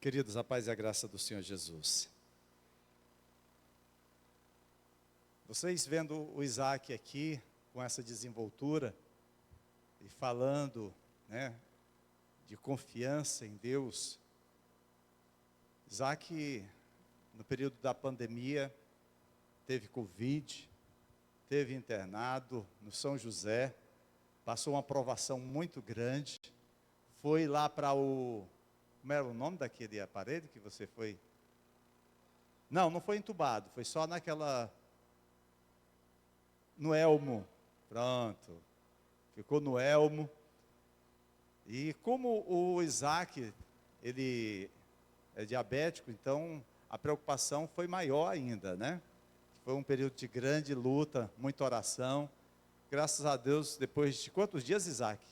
Queridos, a paz e a graça do Senhor Jesus. Vocês vendo o Isaac aqui, com essa desenvoltura, e falando, de confiança em Deus. Isaac, no período da pandemia, teve Covid, teve internado no São José, passou uma provação muito grande, foi lá para como era o nome daquele aparelho que você foi? Não foi entubado, foi só no elmo, pronto, ficou no elmo. E como o Isaac, ele é diabético, então a preocupação foi maior ainda, Foi um período de grande luta, muita oração. Graças a Deus, depois de quantos dias, Isaac?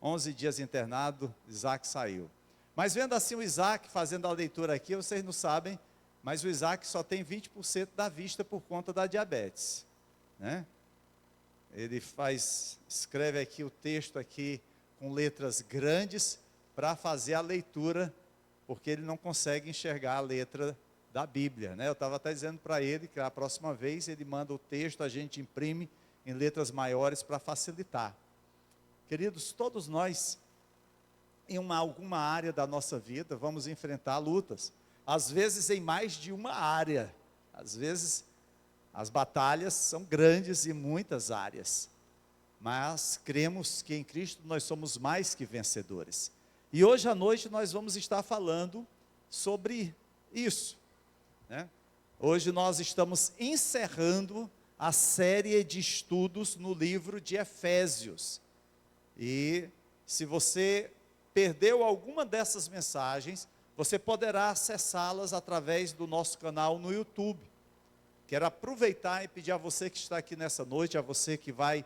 11 dias internado, Isaac saiu. Mas vendo assim o Isaac, fazendo a leitura aqui, vocês não sabem, mas o Isaac só tem 20% da vista por conta da diabetes, Ele escreve aqui o texto aqui com letras grandes para fazer a leitura, porque ele não consegue enxergar a letra da Bíblia, Eu estava até dizendo para ele que a próxima vez ele manda o texto, a gente imprime em letras maiores para facilitar. Queridos, todos nós, em alguma área da nossa vida, vamos enfrentar lutas, às vezes em mais de uma área, às vezes as batalhas são grandes em muitas áreas, mas cremos que em Cristo nós somos mais que vencedores. E hoje à noite nós vamos estar falando sobre isso, Hoje nós estamos encerrando a série de estudos no livro de Efésios. E se você perdeu alguma dessas mensagens, você poderá acessá-las através do nosso canal no YouTube. Quero aproveitar e pedir a você que está aqui nessa noite, a você que vai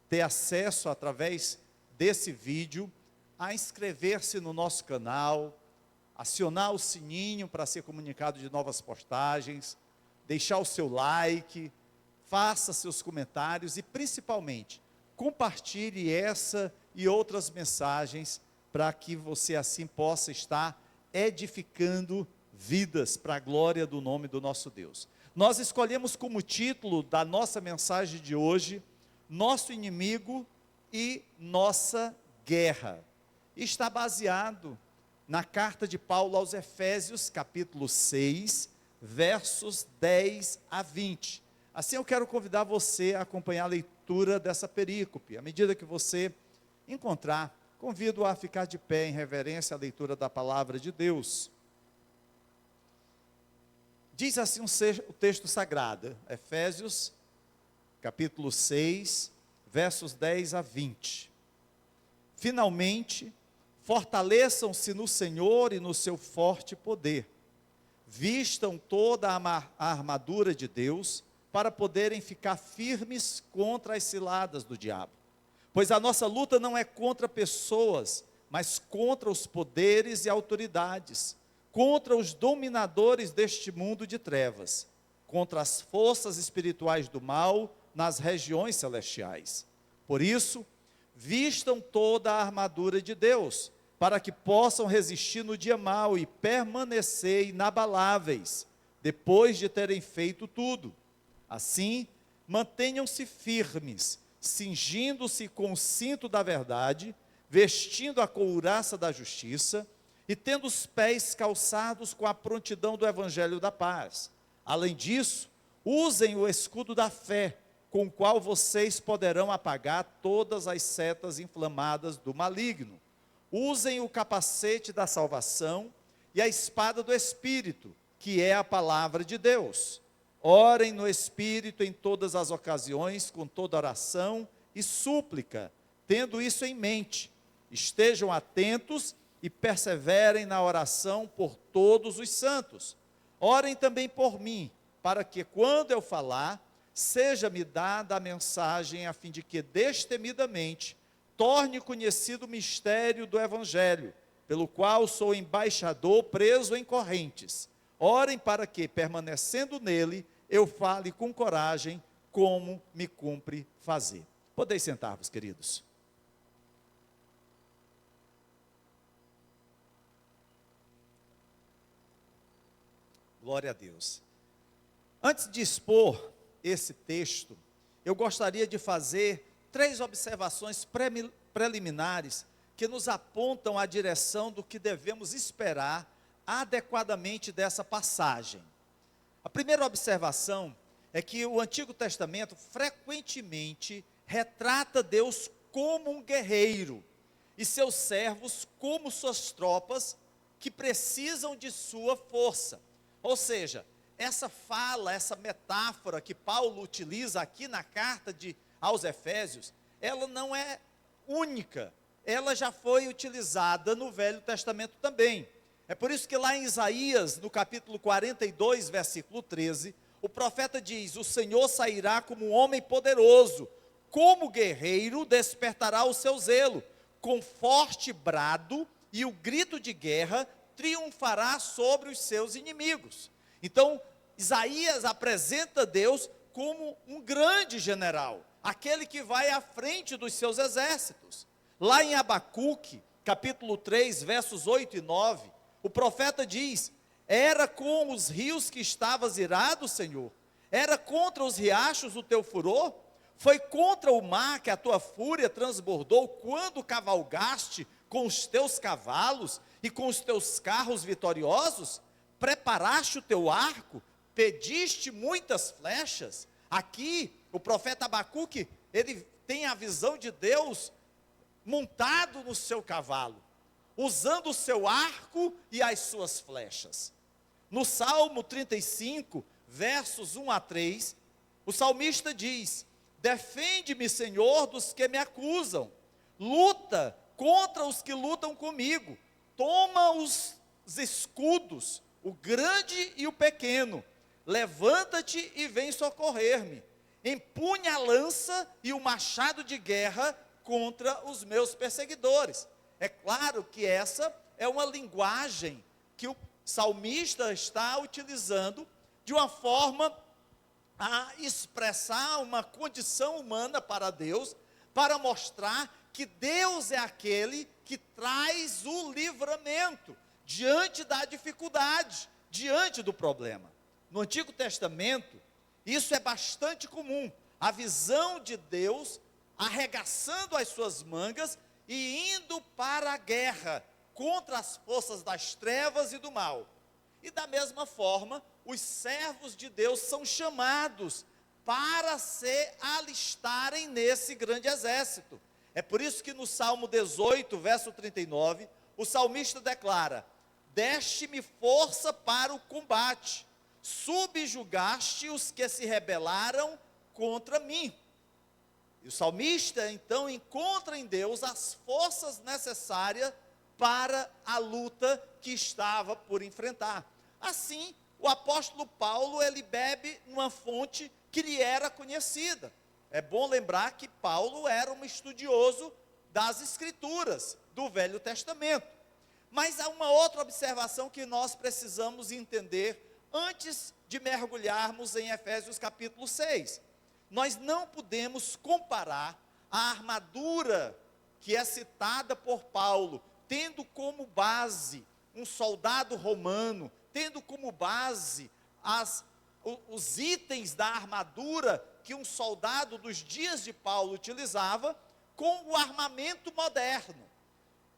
ter acesso através desse vídeo, a inscrever-se no nosso canal, acionar o sininho para ser comunicado de novas postagens, deixar o seu like, faça seus comentários e principalmente, compartilhe essa e outras mensagens para que você assim possa estar edificando vidas para a glória do nome do nosso Deus. Nós escolhemos como título da nossa mensagem de hoje, Nosso Inimigo e Nossa Guerra. Está baseado na carta de Paulo aos Efésios, capítulo 6, versos 10 a 20. Assim eu quero convidar você a acompanhar a leitura dessa perícope. À medida que você encontrar, convido a ficar de pé em reverência à leitura da palavra de Deus. Diz assim o texto sagrado, Efésios, capítulo 6, versos 10 a 20. Finalmente, fortaleçam-se no Senhor e no seu forte poder. Vistam toda a armadura de Deus, para poderem ficar firmes contra as ciladas do diabo. Pois a nossa luta não é contra pessoas, mas contra os poderes e autoridades, contra os dominadores deste mundo de trevas, contra as forças espirituais do mal nas regiões celestiais. Por isso, vistam toda a armadura de Deus, para que possam resistir no dia mau e permanecer inabaláveis, depois de terem feito tudo. Assim, mantenham-se firmes, cingindo-se com o cinto da verdade, vestindo a couraça da justiça e tendo os pés calçados com a prontidão do evangelho da paz. Além disso, usem o escudo da fé, com o qual vocês poderão apagar todas as setas inflamadas do maligno. Usem o capacete da salvação e a espada do Espírito, que é a palavra de Deus. Orem no Espírito em todas as ocasiões, com toda oração e súplica, tendo isso em mente. Estejam atentos e perseverem na oração por todos os santos. Orem também por mim, para que quando eu falar, seja-me dada a mensagem, a fim de que destemidamente torne conhecido o mistério do Evangelho, pelo qual sou embaixador preso em correntes. Orem para que, permanecendo nele, eu fale com coragem como me cumpre fazer. Podeis sentar-vos, queridos. Glória a Deus. Antes de expor esse texto, eu gostaria de fazer 3 observações preliminares que nos apontam a direção do que devemos esperar adequadamente dessa passagem. A primeira observação é que o Antigo Testamento frequentemente retrata Deus como um guerreiro e seus servos como suas tropas que precisam de sua força. Ou seja, essa fala, essa metáfora que Paulo utiliza aqui na carta aos Efésios, ela não é única, ela já foi utilizada no Velho Testamento também. É por isso que lá em Isaías, no capítulo 42, versículo 13, o profeta diz: o Senhor sairá como um homem poderoso, como guerreiro despertará o seu zelo, com forte brado e o grito de guerra triunfará sobre os seus inimigos. Então, Isaías apresenta Deus como um grande general, aquele que vai à frente dos seus exércitos. Lá em Abacuque, capítulo 3, versos 8 e 9, o profeta diz: era com os rios que estavas irado, Senhor? Era contra os riachos o teu furor? Foi contra o mar que a tua fúria transbordou quando cavalgaste com os teus cavalos e com os teus carros vitoriosos? Preparaste o teu arco? Pediste muitas flechas? Aqui, o profeta Abacuque, ele tem a visão de Deus montado no seu cavalo, usando o seu arco e as suas flechas. No Salmo 35, versos 1 a 3, o salmista diz: defende-me, Senhor, dos que me acusam, luta contra os que lutam comigo, toma os escudos, o grande e o pequeno, levanta-te e vem socorrer-me, empunha a lança e o machado de guerra contra os meus perseguidores. É claro que essa é uma linguagem que o salmista está utilizando de uma forma a expressar uma condição humana para Deus, para mostrar que Deus é aquele que traz o livramento diante da dificuldade, diante do problema. No Antigo Testamento, isso é bastante comum, a visão de Deus arregaçando as suas mangas e indo para a guerra contra as forças das trevas e do mal. E da mesma forma, os servos de Deus são chamados para se alistarem nesse grande exército. É por isso que no Salmo 18, verso 39, o salmista declara: deste-me força para o combate, subjugaste os que se rebelaram contra mim. E o salmista então encontra em Deus as forças necessárias para a luta que estava por enfrentar. Assim, o apóstolo Paulo, ele bebe numa fonte que lhe era conhecida. É bom lembrar que Paulo era um estudioso das Escrituras, do Velho Testamento. Mas há uma outra observação que nós precisamos entender antes de mergulharmos em Efésios capítulo 6. Nós não podemos comparar a armadura que é citada por Paulo, tendo como base um soldado romano, tendo como base os itens da armadura que um soldado dos dias de Paulo utilizava, com o armamento moderno.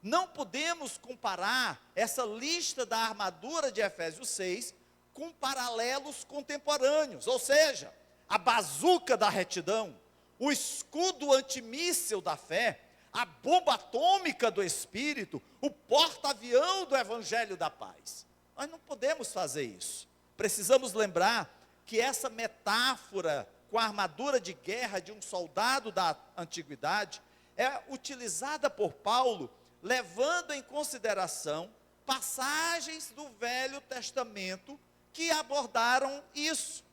Não podemos comparar essa lista da armadura de Efésios 6 com paralelos contemporâneos, ou seja, a bazuca da retidão, o escudo antimíssil da fé, a bomba atômica do Espírito, o porta-avião do Evangelho da Paz. Nós não podemos fazer isso. Precisamos lembrar que essa metáfora com a armadura de guerra de um soldado da antiguidade é utilizada por Paulo, levando em consideração passagens do Velho Testamento que abordaram isso.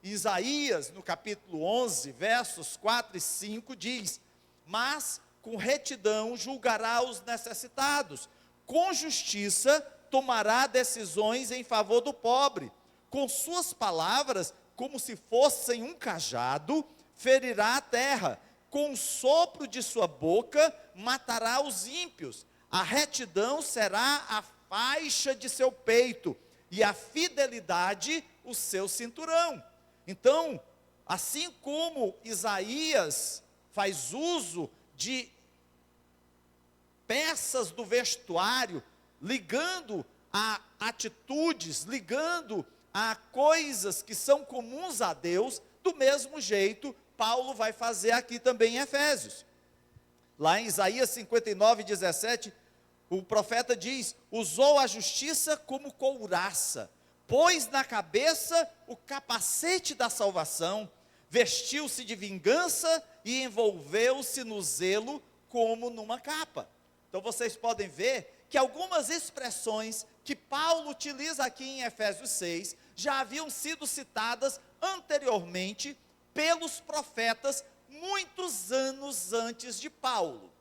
Isaías, no capítulo 11, versos 4 e 5, diz: mas com retidão julgará os necessitados, com justiça tomará decisões em favor do pobre, com suas palavras, como se fossem um cajado, ferirá a terra, com o sopro de sua boca matará os ímpios, a retidão será a faixa de seu peito, e a fidelidade o seu cinturão. Então, assim como Isaías faz uso de peças do vestuário, ligando a atitudes, ligando a coisas que são comuns a Deus, do mesmo jeito, Paulo vai fazer aqui também em Efésios. Lá em Isaías 59:17, o profeta diz: usou a justiça como couraça, pôs na cabeça o capacete da salvação, vestiu-se de vingança e envolveu-se no zelo como numa capa. Então vocês podem ver que algumas expressões que Paulo utiliza aqui em Efésios 6, já haviam sido citadas anteriormente pelos profetas, muitos anos antes de Paulo.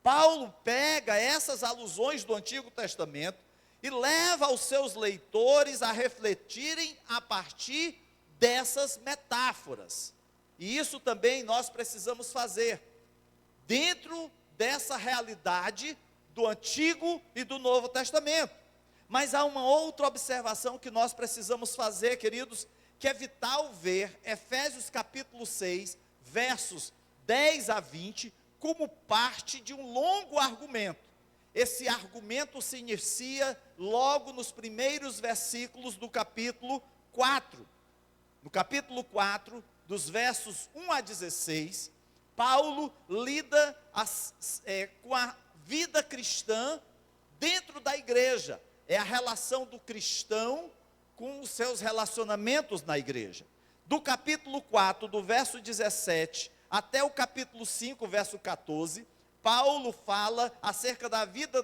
Paulo pega essas alusões do Antigo Testamento e leva os seus leitores a refletirem a partir dessas metáforas. E isso também nós precisamos fazer, dentro dessa realidade do Antigo e do Novo Testamento. Mas há uma outra observação que nós precisamos fazer, queridos, que é vital ver Efésios capítulo 6, versos 10 a 20, como parte de um longo argumento. Esse argumento se inicia logo nos primeiros versículos do capítulo 4. No capítulo 4, dos versos 1 a 16, Paulo lida com a vida cristã dentro da igreja. É a relação do cristão com os seus relacionamentos na igreja. Do capítulo 4, do verso 17, até o capítulo 5, verso 14, Paulo fala acerca da vida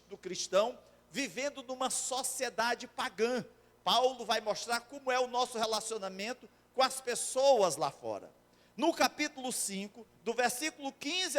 do cristão vivendo numa sociedade pagã. Paulo vai mostrar como é o nosso relacionamento com as pessoas lá fora. No capítulo 5, do versículo 15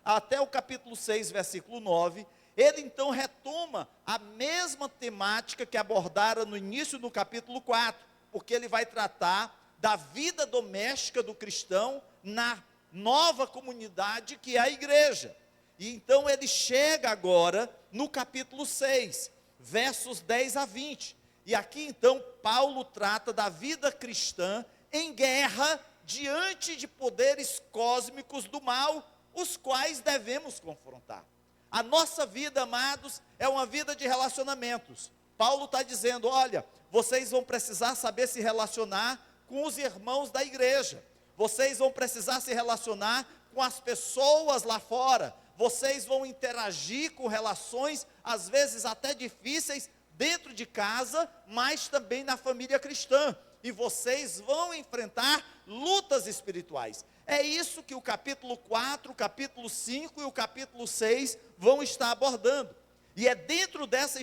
até o capítulo 6, versículo 9, ele então retoma a mesma temática que abordara no início do capítulo 4, porque ele vai tratar da vida doméstica do cristão na nova comunidade que é a igreja. E então ele chega agora no capítulo 6, versos 10 a 20. E aqui então Paulo trata da vida cristã em guerra diante de poderes cósmicos do mal, os quais devemos confrontar. A nossa vida, amados, é uma vida de relacionamentos. Paulo está dizendo: olha, vocês vão precisar saber se relacionar com os irmãos da igreja, vocês vão precisar se relacionar com as pessoas lá fora, vocês vão interagir com relações, às vezes até difíceis, dentro de casa, mas também na família cristã, e vocês vão enfrentar lutas espirituais. É isso que o capítulo 4, o capítulo 5 e o capítulo 6 vão estar abordando. E é dentro dessa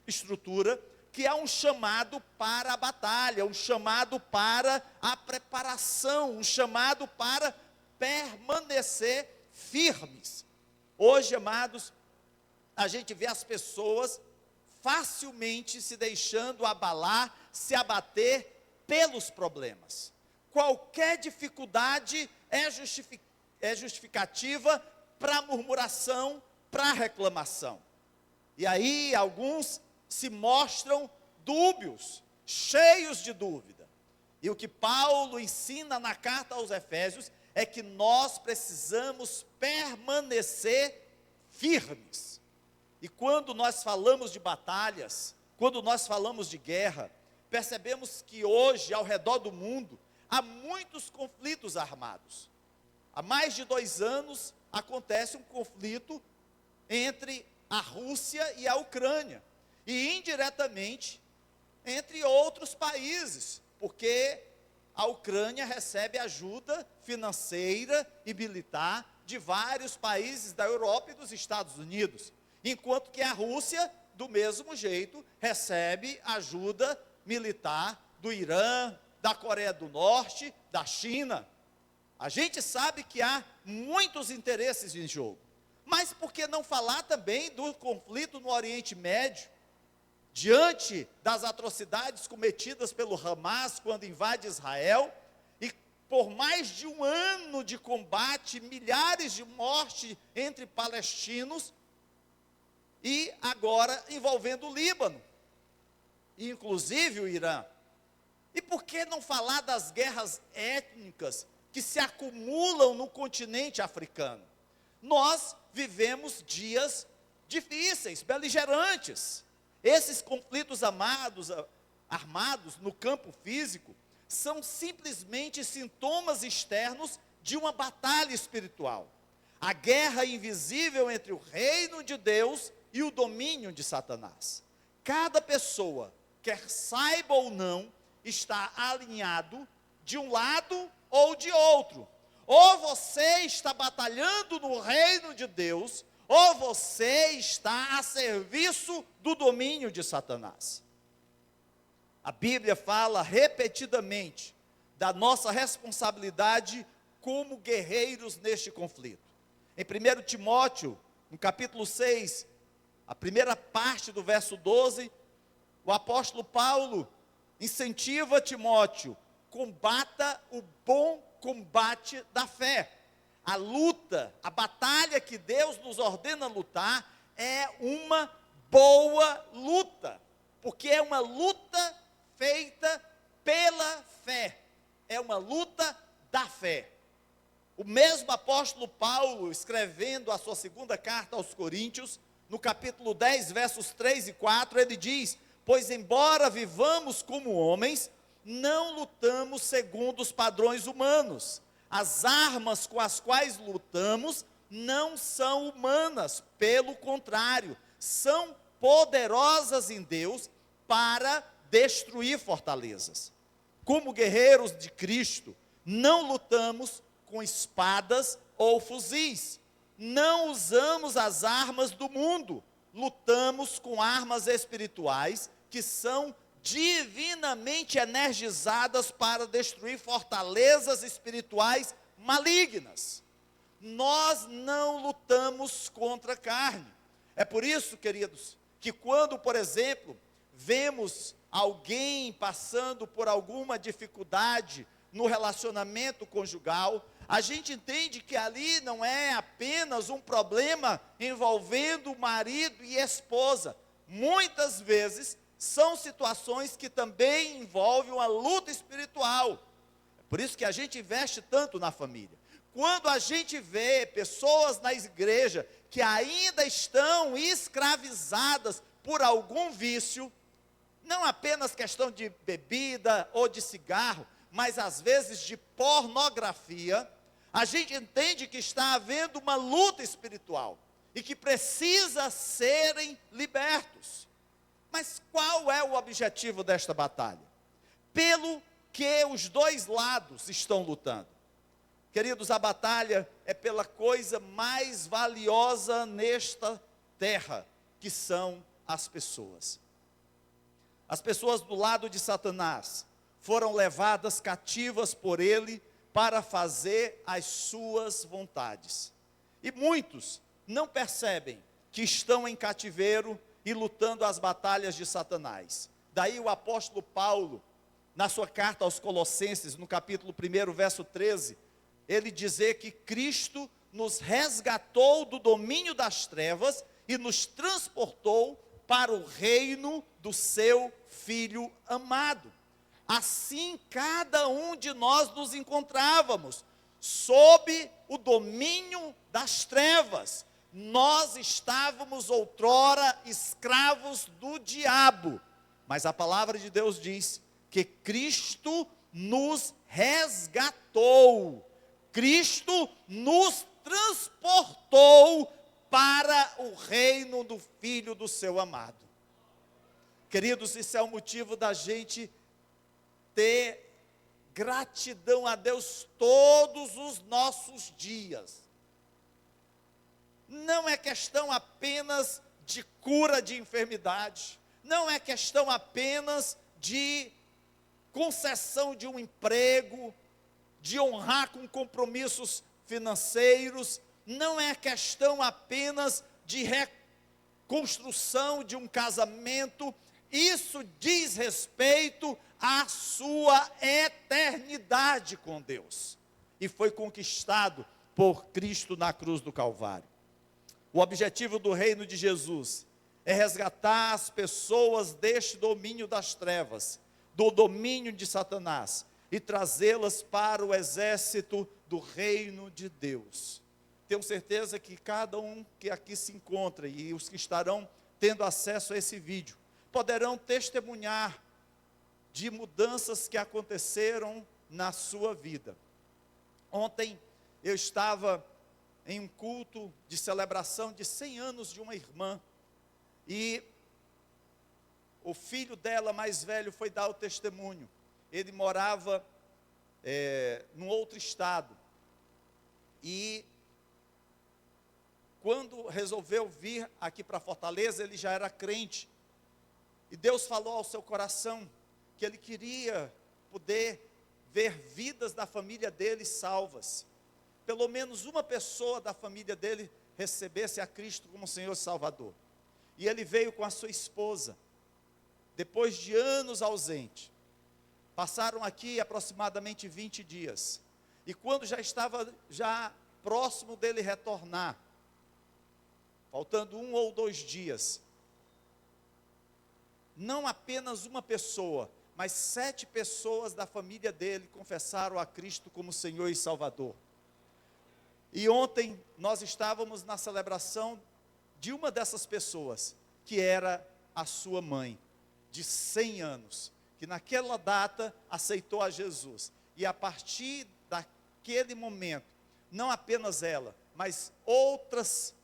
estrutura que há um chamado para a batalha, um chamado para a preparação, um chamado para permanecer firmes. Hoje, amados, a gente vê as pessoas facilmente se deixando abalar, se abater pelos problemas. Qualquer dificuldade é justificativa para murmuração, para reclamação. E aí alguns se mostram dúbios, cheios de dúvida. E o que Paulo ensina na carta aos Efésios é que nós precisamos permanecer firmes. E quando nós falamos de batalhas, quando nós falamos de guerra, percebemos que hoje, ao redor do mundo, há muitos conflitos armados. Há mais de 2 anos acontece um conflito entre a Rússia e a Ucrânia, e indiretamente entre outros países, porque a Ucrânia recebe ajuda financeira e militar de vários países da Europa e dos Estados Unidos, enquanto que a Rússia, do mesmo jeito, recebe ajuda militar do Irã, da Coreia do Norte, da China. A gente sabe que há muitos interesses em jogo, mas por que não falar também do conflito no Oriente Médio, diante das atrocidades cometidas pelo Hamas quando invade Israel, e por mais de 1 ano de combate, milhares de mortes entre palestinos, e agora envolvendo o Líbano. inclusive o Irã. E por que não falar das guerras étnicas que se acumulam no continente africano? Nós vivemos dias difíceis, beligerantes. Esses conflitos armados no campo físico são simplesmente sintomas externos de uma batalha espiritual. A guerra invisível entre o reino de Deus e o domínio de Satanás. Cada pessoa, quer saiba ou não, está alinhado de um lado ou de outro. Ou você está batalhando no reino de Deus, ou você está a serviço do domínio de Satanás. A Bíblia fala repetidamente da nossa responsabilidade como guerreiros neste conflito. Em 1 Timóteo, no capítulo 6, a primeira parte do verso 12, o apóstolo Paulo incentiva Timóteo: combata o bom combate da fé. A luta, a batalha que Deus nos ordena lutar é uma boa luta, porque é uma luta feita pela fé, é uma luta da fé. O mesmo apóstolo Paulo, escrevendo a sua segunda carta aos Coríntios, no capítulo 10, versos 3 e 4, ele diz: pois embora vivamos como homens, não lutamos segundo os padrões humanos. As armas com as quais lutamos não são humanas, pelo contrário, são poderosas em Deus para destruir fortalezas. Como guerreiros de Cristo, não lutamos com espadas ou fuzis. Não usamos as armas do mundo, lutamos com armas espirituais que são divinamente energizadas para destruir fortalezas espirituais malignas. Nós não lutamos contra a carne. É por isso, queridos, que quando, por exemplo, vemos alguém passando por alguma dificuldade no relacionamento conjugal, a gente entende que ali não é apenas um problema envolvendo marido e esposa. Muitas vezes são situações que também envolvem uma luta espiritual. É por isso que a gente investe tanto na família. Quando a gente vê pessoas na igreja que ainda estão escravizadas por algum vício, não apenas questão de bebida ou de cigarro, mas às vezes de pornografia, a gente entende que está havendo uma luta espiritual e que precisa serem libertos. Mas qual é o objetivo desta batalha? Pelo que os dois lados estão lutando. Queridos, a batalha é pela coisa mais valiosa nesta terra, que são as pessoas. As pessoas do lado de Satanás foram levadas cativas por ele para fazer as suas vontades. E muitos não percebem que estão em cativeiro e lutando as batalhas de Satanás. Daí o apóstolo Paulo, na sua carta aos Colossenses, no capítulo 1, verso 13, ele dizer que Cristo nos resgatou do domínio das trevas e nos transportou para o reino do seu Filho amado. Assim, cada um de nós nos encontrávamos sob o domínio das trevas. Nós estávamos outrora escravos do diabo, mas a palavra de Deus diz que Cristo nos resgatou, Cristo nos transportou para o reino do Filho do seu amado. Queridos, isso é o motivo da gente ter gratidão a Deus todos os nossos dias. Não é questão apenas de cura de enfermidade, não é questão apenas de concessão de um emprego, de honrar com compromissos financeiros, não é questão apenas de reconstrução de um casamento, isso diz respeito à sua eternidade com Deus, e foi conquistado por Cristo na cruz do Calvário. O objetivo do reino de Jesus é resgatar as pessoas deste domínio das trevas, do domínio de Satanás, e trazê-las para o exército do reino de Deus. Tenho certeza que cada um que aqui se encontra e os que estarão tendo acesso a esse vídeo, poderão testemunhar de mudanças que aconteceram na sua vida. Ontem eu estava em um culto de celebração de 100 anos de uma irmã, e o filho dela mais velho foi dar o testemunho. Ele morava num outro estado, e quando resolveu vir aqui para Fortaleza, ele já era crente, e Deus falou ao seu coração que ele queria poder ver vidas da família dele salvas, pelo menos uma pessoa da família dele recebesse a Cristo como Senhor e Salvador. E ele veio com a sua esposa, depois de anos ausente, passaram aqui aproximadamente 20 dias, e quando já estava próximo dele retornar, faltando 1 ou 2 dias, não apenas uma pessoa, mas 7 pessoas da família dele confessaram a Cristo como Senhor e Salvador. E ontem nós estávamos na celebração de uma dessas pessoas, que era a sua mãe, de 100 anos, que naquela data aceitou a Jesus. E a partir daquele momento, não apenas ela, mas outras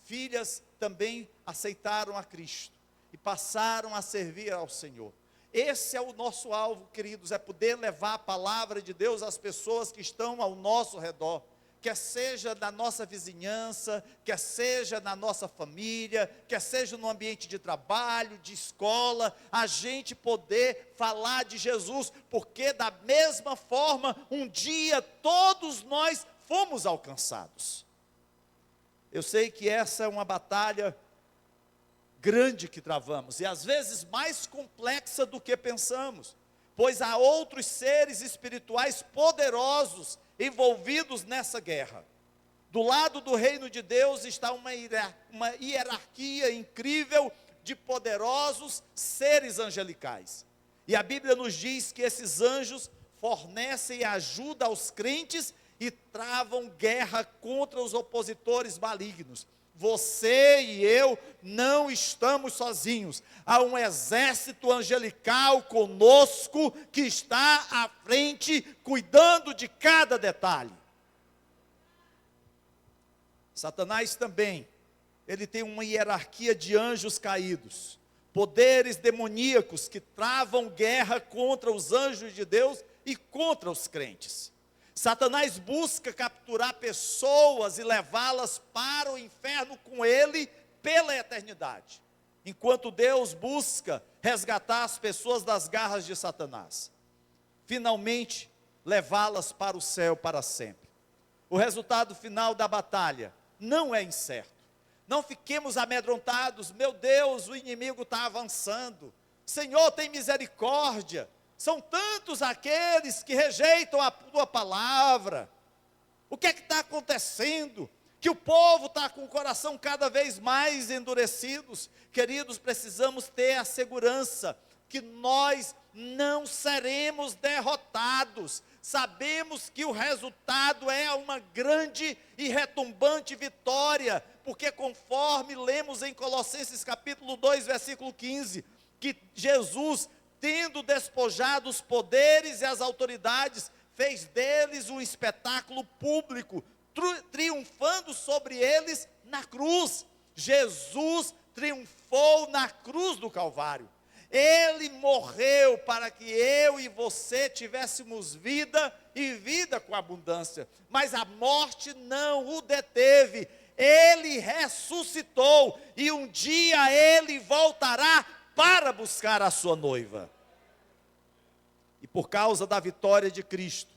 filhas também aceitaram a Cristo e passaram a servir ao Senhor. Esse é o nosso alvo, queridos, é poder levar a palavra de Deus às pessoas que estão ao nosso redor, quer seja na nossa vizinhança, quer seja na nossa família, quer seja no ambiente de trabalho, de escola, a gente poder falar de Jesus, porque da mesma forma, um dia todos nós fomos alcançados. Eu sei que essa é uma batalha grande que travamos, e às vezes mais complexa do que pensamos, pois há outros seres espirituais poderosos envolvidos nessa guerra. Do lado do reino de Deus está uma hierarquia incrível de poderosos seres angelicais, e a Bíblia nos diz que esses anjos fornecem ajuda aos crentes e travam guerra contra os opositores malignos. Você e eu não estamos sozinhos, há um exército angelical conosco, que está à frente, cuidando de cada detalhe. Satanás também, ele tem uma hierarquia de anjos caídos, poderes demoníacos que travam guerra contra os anjos de Deus e contra os crentes. Satanás busca capturar pessoas e levá-las para o inferno com ele pela eternidade, enquanto Deus busca resgatar as pessoas das garras de Satanás, finalmente levá-las para o céu para sempre. O resultado final da batalha não é incerto. Não fiquemos amedrontados. Meu Deus, o inimigo está avançando, Senhor, tem misericórdia. São tantos aqueles que rejeitam a tua palavra. O que é que está acontecendo? Que o povo está com o coração cada vez mais endurecidos. Queridos, precisamos ter a segurança que nós não seremos derrotados. Sabemos que o resultado é uma grande e retumbante vitória, porque conforme lemos em Colossenses capítulo 2, versículo 15, que Jesus, tendo despojado os poderes e as autoridades, fez deles um espetáculo público, triunfando sobre eles na cruz. Jesus triunfou na cruz do Calvário. Ele morreu para que eu e você tivéssemos vida e vida com abundância. Mas a morte não o deteve. Ele ressuscitou e um dia ele voltará para buscar a sua noiva. E por causa da vitória de Cristo,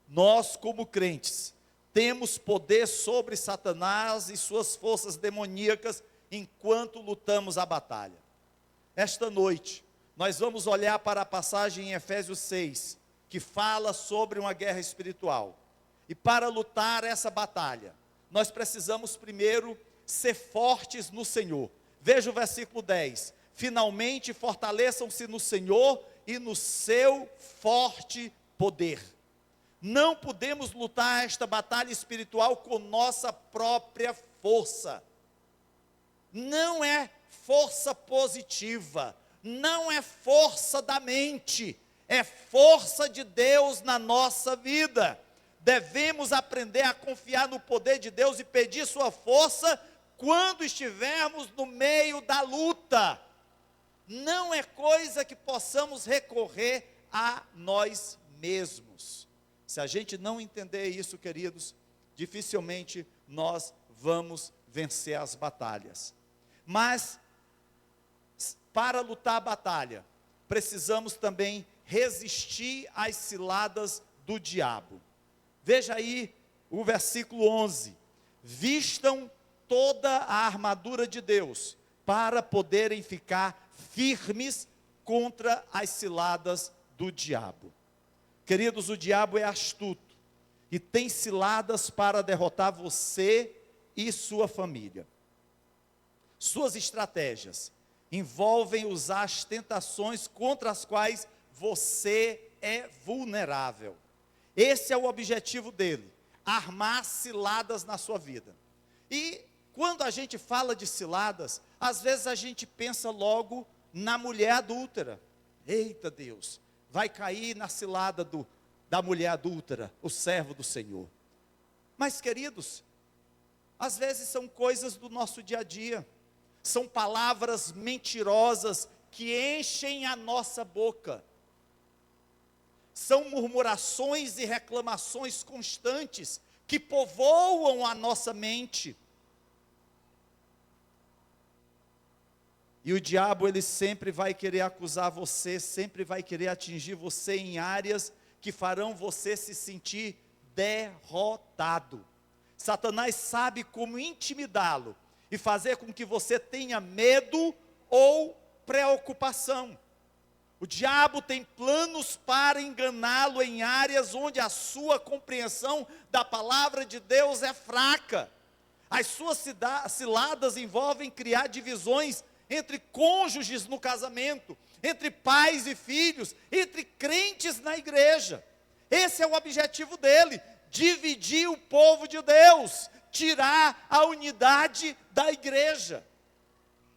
nós como crentes, temos poder sobre Satanás e suas forças demoníacas, enquanto lutamos a batalha. Esta noite, nós vamos olhar para a passagem em Efésios 6, que fala sobre uma guerra espiritual. E para lutar essa batalha, nós precisamos primeiro ser fortes no Senhor, Veja o versículo 10. Finalmente fortaleçam-se no Senhor e no seu forte poder. Não podemos lutar esta batalha espiritual com nossa própria força. Não é força positiva, não é força da mente, é força de Deus na nossa vida. Devemos aprender a confiar no poder de Deus e pedir sua força quando estivermos no meio da luta. Não é coisa que possamos recorrer a nós mesmos. Se a gente não entender isso, queridos, dificilmente nós vamos vencer as batalhas. Mas, para lutar a batalha, precisamos também resistir às ciladas do diabo. Veja aí o versículo 11. Vistam toda a armadura de Deus, para poderem ficar firmes contra as ciladas do diabo. Queridos, o diabo é astuto e tem ciladas para derrotar você e sua família. Suas estratégias envolvem usar as tentações contra as quais você é vulnerável. Esse é o objetivo dele, armar ciladas na sua vida. E quando a gente fala de ciladas, às vezes a gente pensa logo na mulher adúltera. Eita Deus, vai cair na cilada da mulher adúltera, o servo do Senhor. Mas queridos, às vezes são coisas do nosso dia a dia, são palavras mentirosas que enchem a nossa boca, são murmurações e reclamações constantes que povoam a nossa mente. E o diabo, ele sempre vai querer acusar você, sempre vai querer atingir você em áreas que farão você se sentir derrotado. Satanás sabe como intimidá-lo e fazer com que você tenha medo ou preocupação. O diabo tem planos para enganá-lo em áreas onde a sua compreensão da palavra de Deus é fraca. As suas ciladas envolvem criar divisões entre cônjuges no casamento, entre pais e filhos, entre crentes na igreja. Esse é o objetivo dele, dividir o povo de Deus, tirar a unidade da igreja.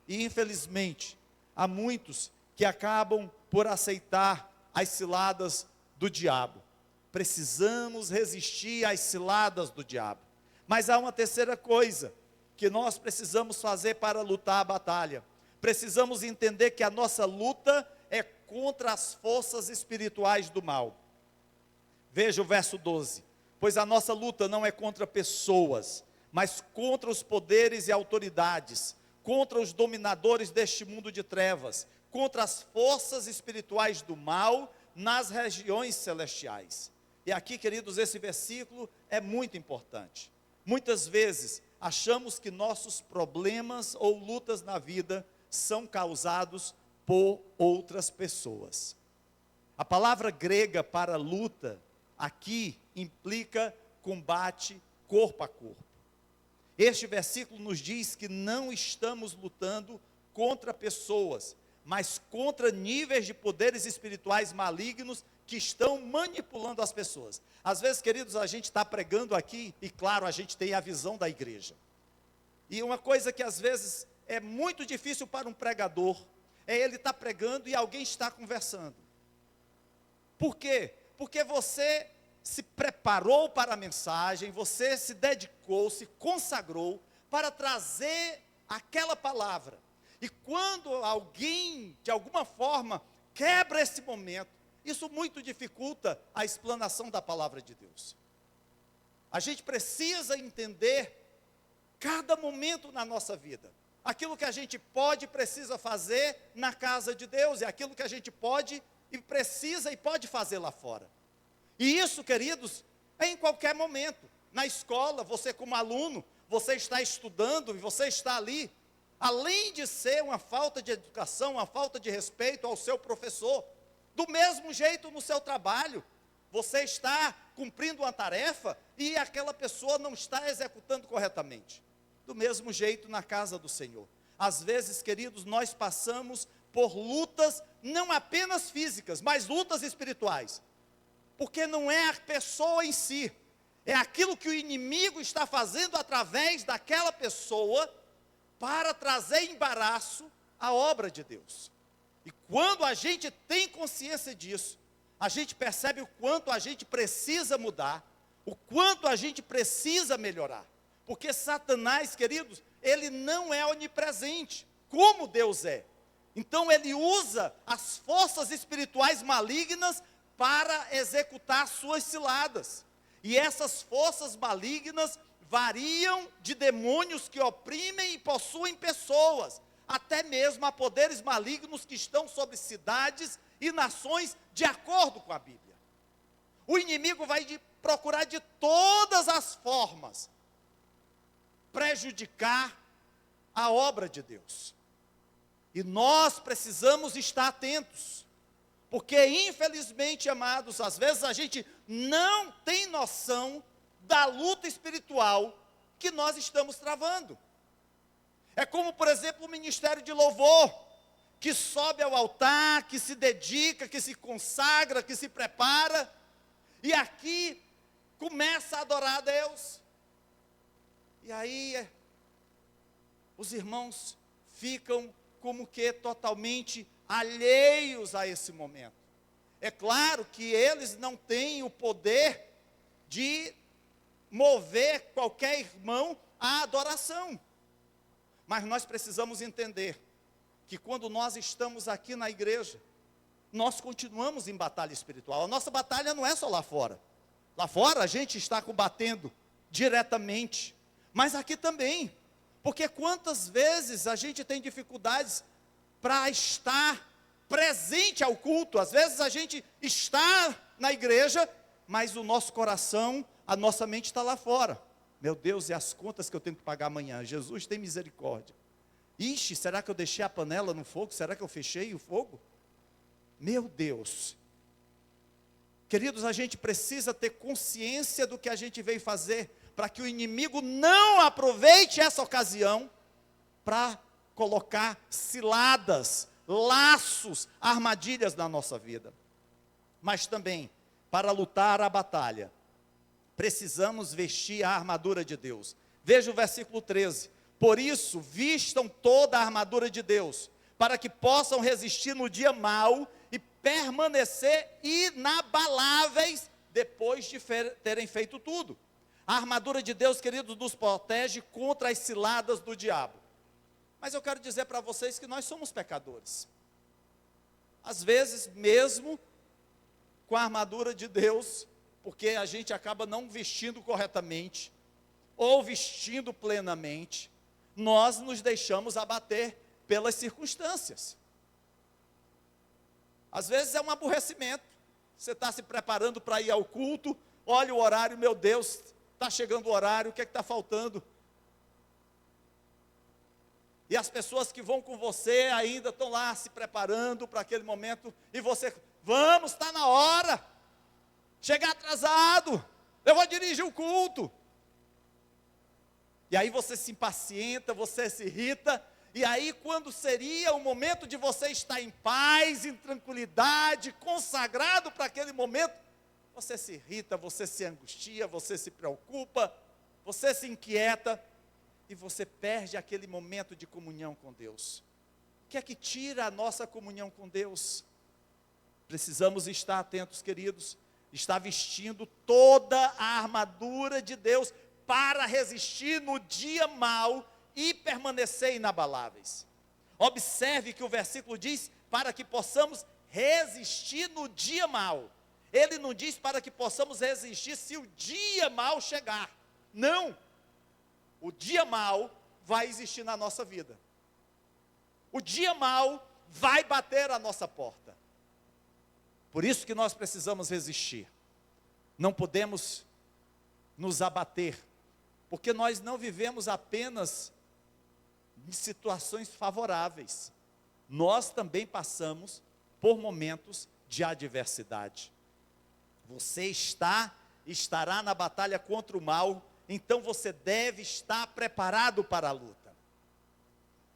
E infelizmente, há muitos que acabam por aceitar as ciladas do diabo. Precisamos resistir às ciladas do diabo. Mas há uma terceira coisa que nós precisamos fazer para lutar a batalha. Precisamos entender que a nossa luta é contra as forças espirituais do mal. Veja o verso 12. Pois a nossa luta não é contra pessoas, mas contra os poderes e autoridades, contra os dominadores deste mundo de trevas, contra as forças espirituais do mal nas regiões celestiais. E aqui, queridos, esse versículo é muito importante. Muitas vezes achamos que nossos problemas ou lutas na vida são causados por outras pessoas. A palavra grega para luta aqui implica combate corpo a corpo. Este versículo nos diz que não estamos lutando contra pessoas, mas contra níveis de poderes espirituais malignos que estão manipulando as pessoas. Às vezes, queridos, a gente está pregando aqui e claro, a gente tem a visão da igreja. E uma coisa que às vezes é muito difícil para um pregador, é ele estar pregando e alguém está conversando. Por quê? Porque você se preparou para a mensagem, você se dedicou, se consagrou para trazer aquela palavra. E quando alguém, de alguma forma, quebra esse momento, isso muito dificulta a explanação da palavra de Deus. A gente precisa entender cada momento na nossa vida. Aquilo que a gente pode e precisa fazer na casa de Deus, e aquilo que a gente pode e precisa e pode fazer lá fora. E isso, queridos, é em qualquer momento. Na escola, você como aluno, você está estudando e você está ali. Além de ser uma falta de educação, uma falta de respeito ao seu professor, do mesmo jeito no seu trabalho, você está cumprindo uma tarefa e aquela pessoa não está executando corretamente. Do mesmo jeito na casa do Senhor. às vezes, queridos, nós passamos por lutas não apenas físicas, mas lutas espirituais. Porque não é a pessoa em si, é aquilo que o inimigo está fazendo através daquela pessoa para trazer embaraço à obra de Deus. E quando a gente tem consciência disso, a gente percebe o quanto a gente precisa mudar, o quanto a gente precisa melhorar. Porque Satanás, queridos, ele não é onipresente, como Deus é. Então ele usa as forças espirituais malignas para executar suas ciladas. E essas forças malignas variam de demônios que oprimem e possuem pessoas, até mesmo a poderes malignos que estão sobre cidades e nações, de acordo com a Bíblia. O inimigo vai procurar de todas as formas prejudicar a obra de Deus. E nós precisamos estar atentos, porque infelizmente, amados, às vezes a gente não tem noção da luta espiritual que nós estamos travando. É como, por exemplo, o ministério de louvor, que sobe ao altar, que se dedica, que se consagra, que se prepara, e aqui começa a adorar a Deus. E aí, os irmãos ficam como que totalmente alheios a esse momento. É claro que eles não têm o poder de mover qualquer irmão à adoração. Mas nós precisamos entender que quando nós estamos aqui na igreja, nós continuamos em batalha espiritual. A nossa batalha não é só lá fora. Lá fora a gente está combatendo diretamente, mas aqui também. Porque quantas vezes a gente tem dificuldades para estar presente ao culto. Às vezes a gente está na igreja, mas o nosso coração, a nossa mente está lá fora. Meu Deus, e as contas que eu tenho que pagar amanhã? Jesus tem misericórdia. Ixi, será que eu deixei a panela no fogo? Será que eu fechei o fogo? Meu Deus. Queridos, a gente precisa ter consciência do que a gente veio fazer, para que o inimigo não aproveite essa ocasião para colocar ciladas, laços, armadilhas na nossa vida. Mas também, para lutar a batalha, precisamos vestir a armadura de Deus. Veja o versículo 13. Por isso, vistam toda a armadura de Deus, para que possam resistir no dia mau e permanecer inabaláveis depois de terem feito tudo. A armadura de Deus, queridos, nos protege contra as ciladas do diabo. Mas eu quero dizer para vocês que nós somos pecadores. Às vezes, mesmo com a armadura de Deus, porque a gente acaba não vestindo corretamente, ou vestindo plenamente, nós nos deixamos abater pelas circunstâncias. Às vezes é um aborrecimento. Você está se preparando para ir ao culto, olha o horário, meu Deus, está chegando o horário, o que é que está faltando? E as pessoas que vão com você ainda estão lá se preparando para aquele momento, e você, vamos, está na hora, chegar atrasado, eu vou dirigir o culto. E aí você se impacienta, você se irrita, e aí quando seria o momento de você estar em paz, em tranquilidade, consagrado para aquele momento, você se irrita, você se angustia, você se preocupa, você se inquieta, e você perde aquele momento de comunhão com Deus. O que é que tira a nossa comunhão com Deus? Precisamos estar atentos, queridos, estar vestindo toda a armadura de Deus, para resistir no dia mau e permanecer inabaláveis. Observe que o versículo diz, para que possamos resistir no dia mau. Ele não diz para que possamos resistir se o dia mau chegar. Não. O dia mau vai existir na nossa vida. O dia mau vai bater à nossa porta. Por isso que nós precisamos resistir. Não podemos nos abater, porque nós não vivemos apenas em situações favoráveis. Nós também passamos por momentos de adversidade. Você estará na batalha contra o mal, então você deve estar preparado para a luta.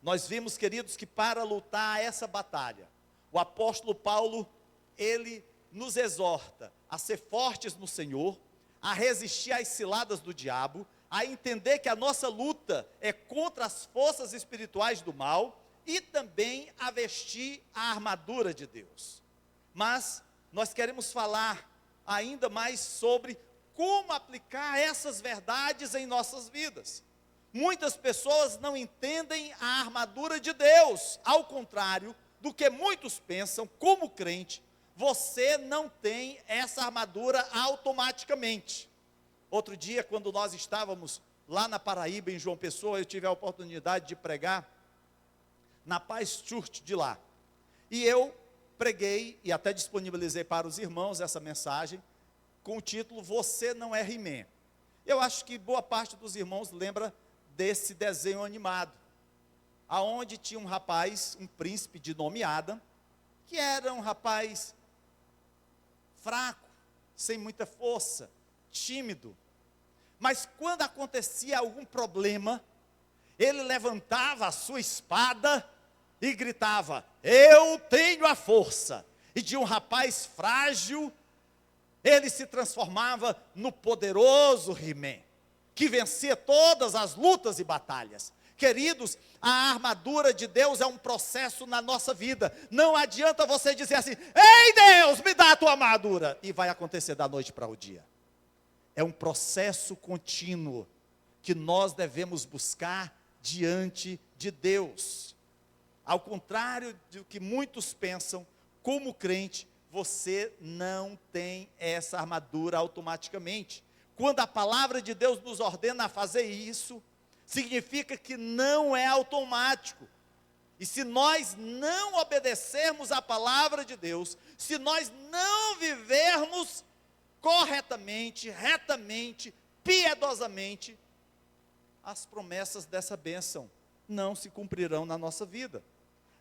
Nós vimos, queridos, que para lutar essa batalha, o apóstolo Paulo, ele nos exorta a ser fortes no Senhor, a resistir às ciladas do diabo, a entender que a nossa luta é contra as forças espirituais do mal e também a vestir a armadura de Deus. Mas nós queremos falar ainda mais sobre como aplicar essas verdades em nossas vidas. Muitas pessoas não entendem a armadura de Deus, ao contrário do que muitos pensam, como crente, você não tem essa armadura automaticamente. Outro dia, quando nós estávamos lá na Paraíba, em João Pessoa, eu tive a oportunidade de pregar na Paz Church de lá. E eu preguei e até disponibilizei para os irmãos essa mensagem com o título Você Não é He-Man. Eu acho que boa parte dos irmãos lembra desse desenho animado, aonde tinha um rapaz, um príncipe de nome Adam, que era um rapaz fraco, sem muita força, tímido. Mas quando acontecia algum problema, ele levantava a sua espada e gritava: eu tenho a força. E de um rapaz frágil, ele se transformava no poderoso He-Man, que vencia todas as lutas e batalhas. Queridos, a armadura de Deus é um processo na nossa vida. Não adianta você dizer assim: ei Deus, me dá a tua armadura, e vai acontecer da noite para o dia. É um processo contínuo que nós devemos buscar diante de Deus. Ao contrário do que muitos pensam, como crente, você não tem essa armadura automaticamente. Quando a palavra de Deus nos ordena a fazer isso, significa que não é automático. E se nós não obedecermos à palavra de Deus, se nós não vivermos corretamente, retamente, piedosamente, as promessas dessa bênção não se cumprirão na nossa vida.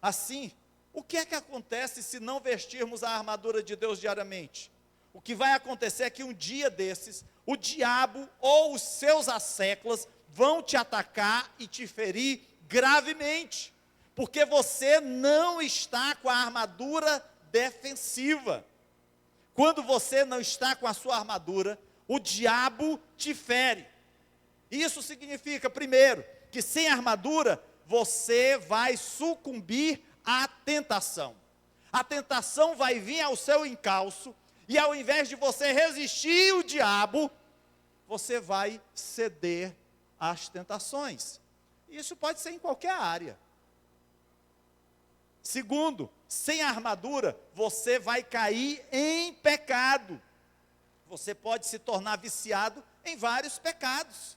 Assim, o que é que acontece se não vestirmos a armadura de Deus diariamente? O que vai acontecer é que um dia desses, o diabo ou os seus asseclas vão te atacar e te ferir gravemente, porque você não está com a armadura defensiva. Quando você não está com a sua armadura, o diabo te fere. Isso significa, primeiro, que sem armadura, você vai sucumbir à tentação. A tentação vai vir ao seu encalço, e ao invés de você resistir o diabo, você vai ceder às tentações. Isso pode ser em qualquer área. Segundo, sem armadura, você vai cair em pecado. Você pode se tornar viciado em vários pecados.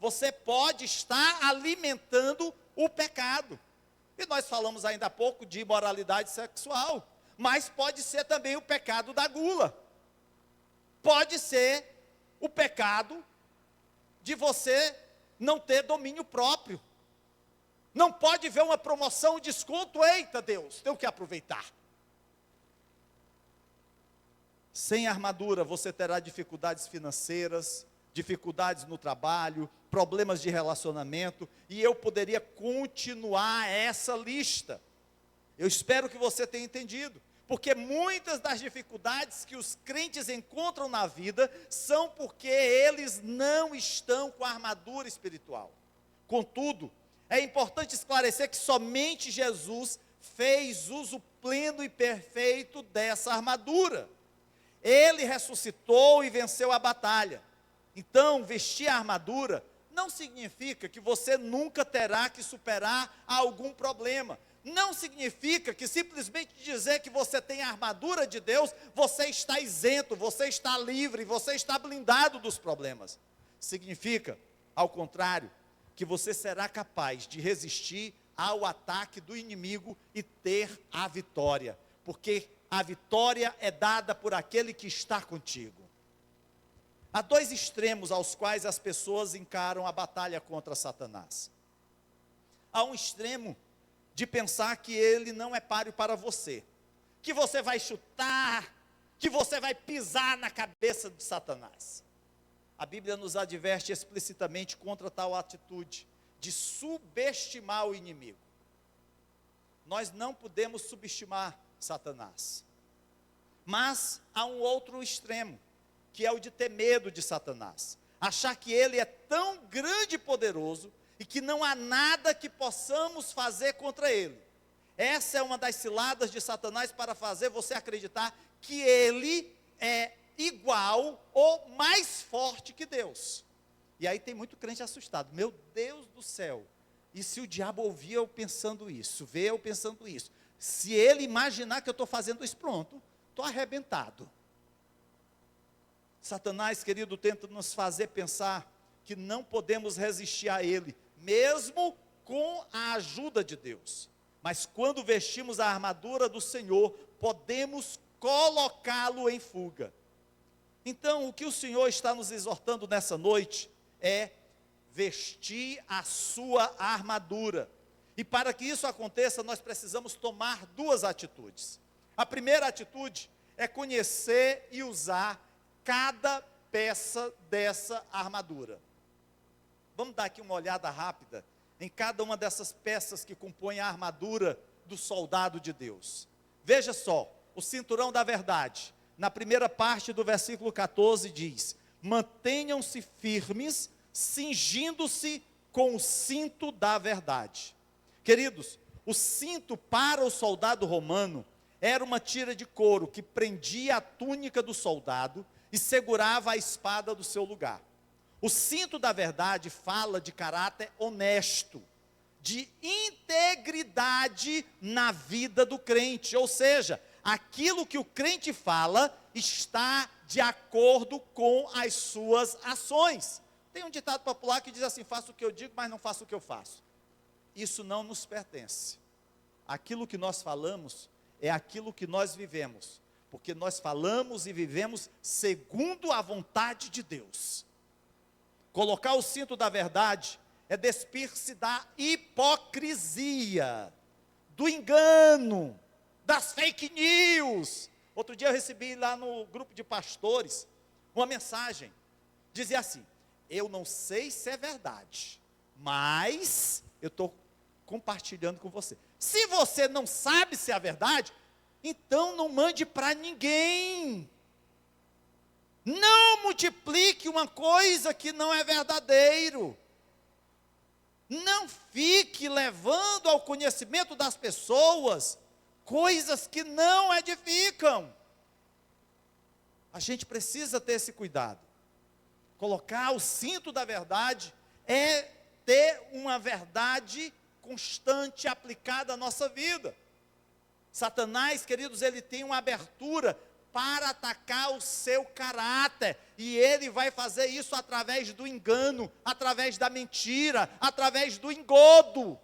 Você pode estar alimentando o pecado. E nós falamos ainda há pouco de imoralidade sexual, mas pode ser também o pecado da gula. Pode ser o pecado de você não ter domínio próprio. Não pode ver uma promoção, um desconto, eita Deus, tenho que aproveitar. Sem armadura você terá dificuldades financeiras, dificuldades no trabalho, problemas de relacionamento, e eu poderia continuar essa lista. Eu espero que você tenha entendido, porque muitas das dificuldades que os crentes encontram na vida são porque eles não estão com a armadura espiritual. Contudo, é importante esclarecer que somente Jesus fez uso pleno e perfeito dessa armadura. Ele ressuscitou e venceu a batalha. Então, vestir a armadura não significa que você nunca terá que superar algum problema. Não significa que simplesmente dizer que você tem a armadura de Deus, você está isento, você está livre, você está blindado dos problemas. Significa, ao contrário, que você será capaz de resistir ao ataque do inimigo e ter a vitória, porque a vitória é dada por aquele que está contigo. Há dois extremos aos quais as pessoas encaram a batalha contra Satanás. Há um extremo de pensar que ele não é páreo para você, que você vai chutar, que você vai pisar na cabeça de Satanás. A Bíblia nos adverte explicitamente contra tal atitude, de subestimar o inimigo. Nós não podemos subestimar Satanás. Mas há um outro extremo, que é o de ter medo de Satanás. Achar que ele é tão grande e poderoso e que não há nada que possamos fazer contra ele. Essa é uma das ciladas de Satanás para fazer você acreditar que ele é igual ou mais forte que Deus. E aí tem muito crente assustado. Meu Deus do céu, e se o diabo ouvir eu pensando isso, ver eu pensando isso, se ele imaginar que eu estou fazendo isso, pronto, estou arrebentado. Satanás, querido, tenta nos fazer pensar que não podemos resistir a ele, mesmo com a ajuda de Deus. Mas quando vestimos a armadura do Senhor, podemos colocá-lo em fuga. Então, o que o Senhor está nos exortando nessa noite é vestir a sua armadura. E para que isso aconteça, nós precisamos tomar duas atitudes. A primeira atitude é conhecer e usar cada peça dessa armadura. Vamos dar aqui uma olhada rápida em cada uma dessas peças que compõem a armadura do soldado de Deus. Veja só, o cinturão da verdade. Na primeira parte do versículo 14 diz: mantenham-se firmes, cingindo-se com o cinto da verdade. Queridos, o cinto para o soldado romano era uma tira de couro que prendia a túnica do soldado e segurava a espada do seu lugar. O cinto da verdade fala de caráter honesto, de integridade na vida do crente, ou seja, aquilo que o crente fala está de acordo com as suas ações. Tem um ditado popular que diz assim: faço o que eu digo, mas não faço o que eu faço. Isso não nos pertence. Aquilo que nós falamos é aquilo que nós vivemos, porque nós falamos e vivemos segundo a vontade de Deus. Colocar o cinto da verdade é despir-se da hipocrisia, do engano, das fake news. Outro dia eu recebi lá no grupo de pastores uma mensagem, dizia assim: eu não sei se é verdade, mas eu estou compartilhando com você. Se você não sabe se é a verdade, então não mande para ninguém. Não multiplique uma coisa que não é verdadeiro. Não fique levando ao conhecimento das pessoas coisas que não edificam. A gente precisa ter esse cuidado. Colocar o cinto da verdade é ter uma verdade constante aplicada à nossa vida. Satanás, queridos, ele tem uma abertura para atacar o seu caráter, e ele vai fazer isso através do engano, através da mentira, através do engodo.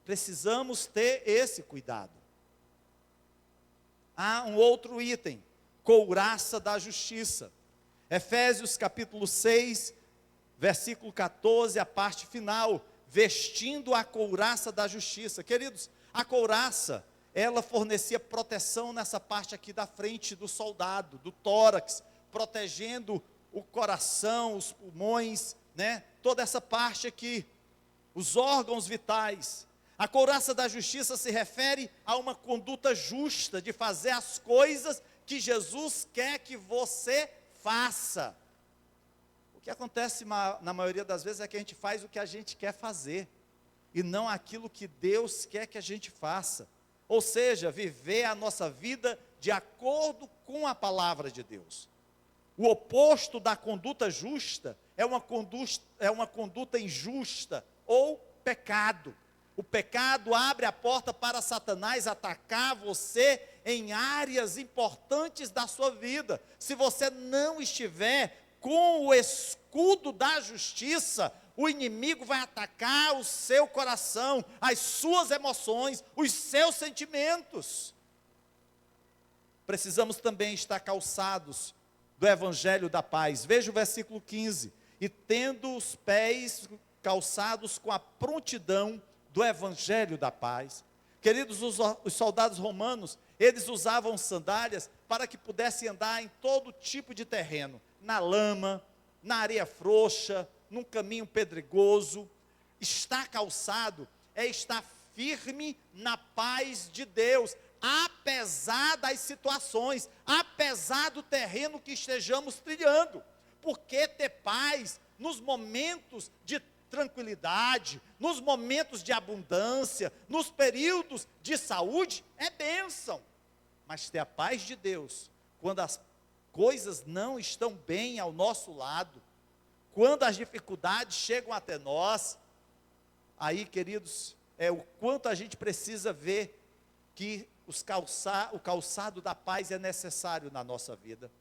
Precisamos ter esse cuidado. Há um outro item: couraça da justiça. Efésios capítulo 6, versículo 14, a parte final: vestindo a couraça da justiça. Queridos, a couraça, ela fornecia proteção nessa parte aqui da frente do soldado, do tórax, protegendo o coração, os pulmões, né? Toda essa parte aqui, os órgãos vitais. A couraça da justiça se refere a uma conduta justa, de fazer as coisas que Jesus quer que você faça. O que acontece na maioria das vezes é que a gente faz o que a gente quer fazer, e não aquilo que Deus quer que a gente faça. Ou seja, viver a nossa vida de acordo com a palavra de Deus. O oposto da conduta justa é uma conduta injusta ou pecado. O pecado abre a porta para Satanás atacar você em áreas importantes da sua vida. Se você não estiver com o escudo da justiça, o inimigo vai atacar o seu coração, as suas emoções, os seus sentimentos. Precisamos também estar calçados do evangelho da paz. Veja o versículo 15: e tendo os pés calçados com a prontidão do evangelho da paz. Queridos, os soldados romanos, eles usavam sandálias para que pudessem andar em todo tipo de terreno, na lama, na areia frouxa, num caminho pedregoso. estar calçado é estar firme na paz de Deus, apesar das situações, apesar do terreno que estejamos trilhando. Porque ter paz nos momentos de tranquilidade, nos momentos de abundância, nos períodos de saúde, é bênção. Mas ter a paz de Deus, quando as coisas não estão bem ao nosso lado, quando as dificuldades chegam até nós, aí, queridos, é o quanto a gente precisa ver que o calçado da paz é necessário na nossa vida.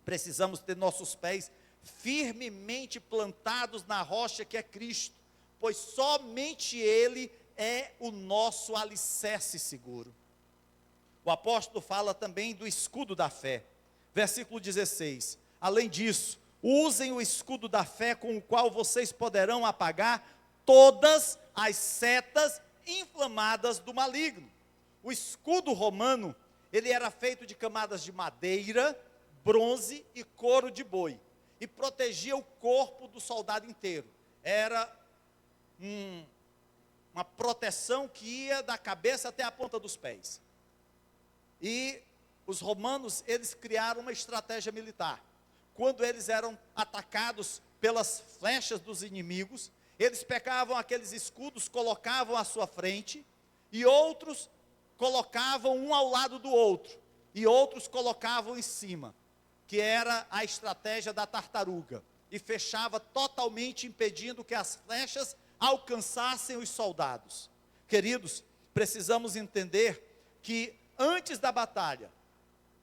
Precisamos ter nossos pés firmemente plantados na rocha que é Cristo, pois somente Ele é o nosso alicerce seguro. O apóstolo fala também do escudo da fé, versículo 16, além disso, usem o escudo da fé com o qual vocês poderão apagar todas as setas inflamadas do maligno. O escudo romano, ele era feito de camadas de madeira, bronze e couro de boi, e protegia o corpo do soldado inteiro. Era uma proteção que ia da cabeça até a ponta dos pés. E os romanos, eles criaram uma estratégia militar. Quando eles eram atacados pelas flechas dos inimigos, eles pegavam aqueles escudos, colocavam à sua frente, e outros colocavam um ao lado do outro, e outros colocavam em cima, que era a estratégia da tartaruga, e fechava totalmente, impedindo que as flechas alcançassem os soldados. Queridos, precisamos entender que antes da batalha,